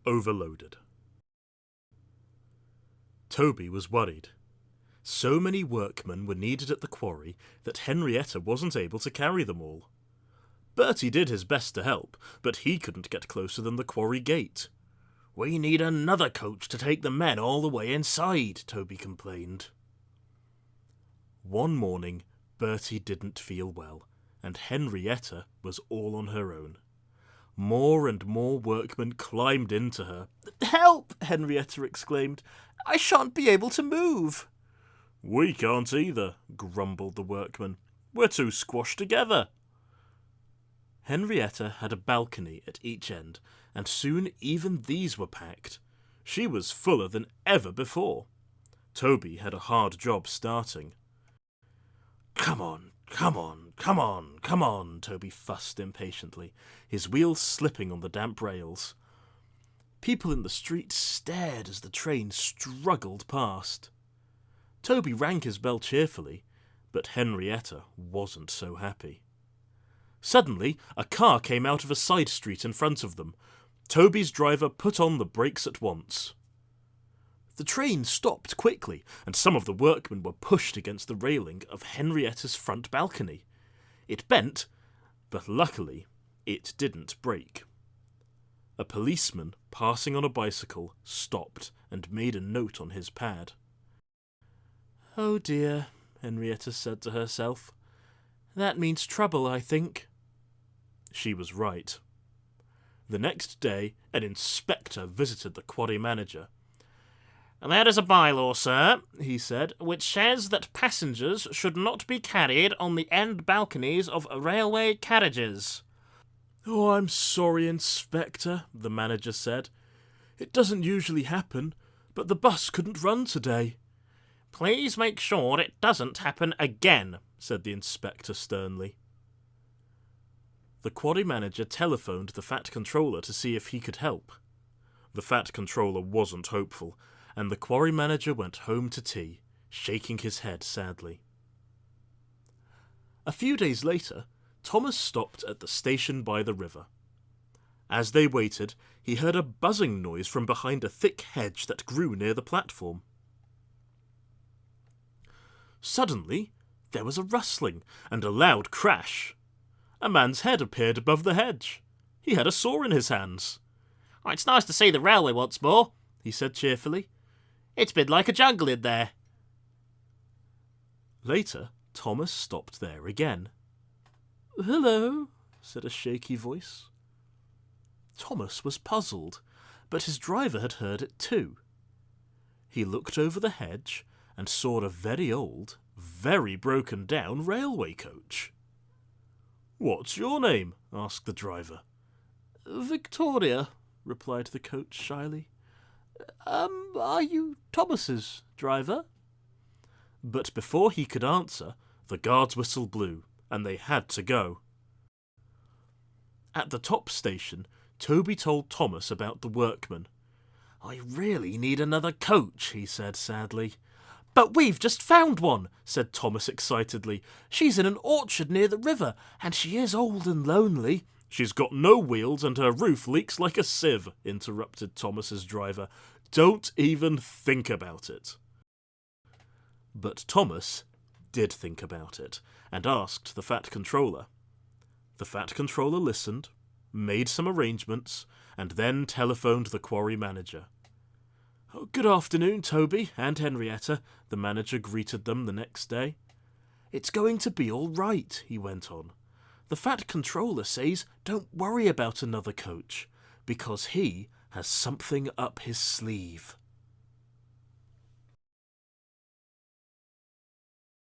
overloaded. Toby was worried. So many workmen were needed at the quarry that Henrietta wasn't able to carry them all. Bertie did his best to help, but he couldn't get closer than the quarry gate. "We need another coach to take the men all the way inside," Toby complained. One morning, Bertie didn't feel well, and Henrietta was all on her own. More and more workmen climbed into her. "Help!" Henrietta exclaimed. "I shan't be able to move." "We can't either," grumbled the workman. "We're too squashed together." Henrietta had a balcony at each end, and soon even these were packed. She was fuller than ever before. Toby had a hard job starting. "Come on, come on, come on, come on," Toby fussed impatiently, his wheels slipping on the damp rails. People in the street stared as the train struggled past. Toby rang his bell cheerfully, but Henrietta wasn't so happy. Suddenly, a car came out of a side street in front of them. Toby's driver put on the brakes at once. The train stopped quickly, and some of the workmen were pushed against the railing of Henrietta's front balcony. It bent, but luckily it didn't break. A policeman, passing on a bicycle, stopped and made a note on his pad. "Oh dear," Henrietta said to herself. "That means trouble, I think." She was right. The next day, an inspector visited the quarry manager. "There is a bylaw, sir," he said, "which says that passengers should not be carried on the end balconies of railway carriages." "Oh, I'm sorry, Inspector," the manager said. "It doesn't usually happen, but the bus couldn't run today." "Please make sure it doesn't happen again," said the inspector sternly. The quarry manager telephoned the Fat Controller to see if he could help. The Fat Controller wasn't hopeful, and the quarry manager went home to tea, shaking his head sadly. A few days later, Thomas stopped at the station by the river. As they waited, he heard a buzzing noise from behind a thick hedge that grew near the platform. Suddenly, there was a rustling and a loud crash. A man's head appeared above the hedge. He had a saw in his hands. "It's nice to see the railway once more," he said cheerfully. "It's been like a jungle in there." Later, Thomas stopped there again. "Hello," said a shaky voice. Thomas was puzzled, but his driver had heard it too. He looked over the hedge and saw a very old, very broken-down railway coach. "What's your name?" asked the driver. "Victoria," replied the coach shyly. Are you Thomas's driver?" But before he could answer, the guard's whistle blew, and they had to go. At the top station, Toby told Thomas about the workmen. "I really need another coach," he said sadly. "But we've just found one," said Thomas excitedly. "She's in an orchard near the river, and she is old and lonely." "She's got no wheels and her roof leaks like a sieve," interrupted Thomas's driver. "Don't even think about it." But Thomas did think about it, and asked the Fat Controller. The Fat Controller listened, made some arrangements, and then telephoned the quarry manager. "Good afternoon, Toby and Henrietta," the manager greeted them the next day. "It's going to be all right," he went on. "The Fat Controller says don't worry about another coach, because he has something up his sleeve."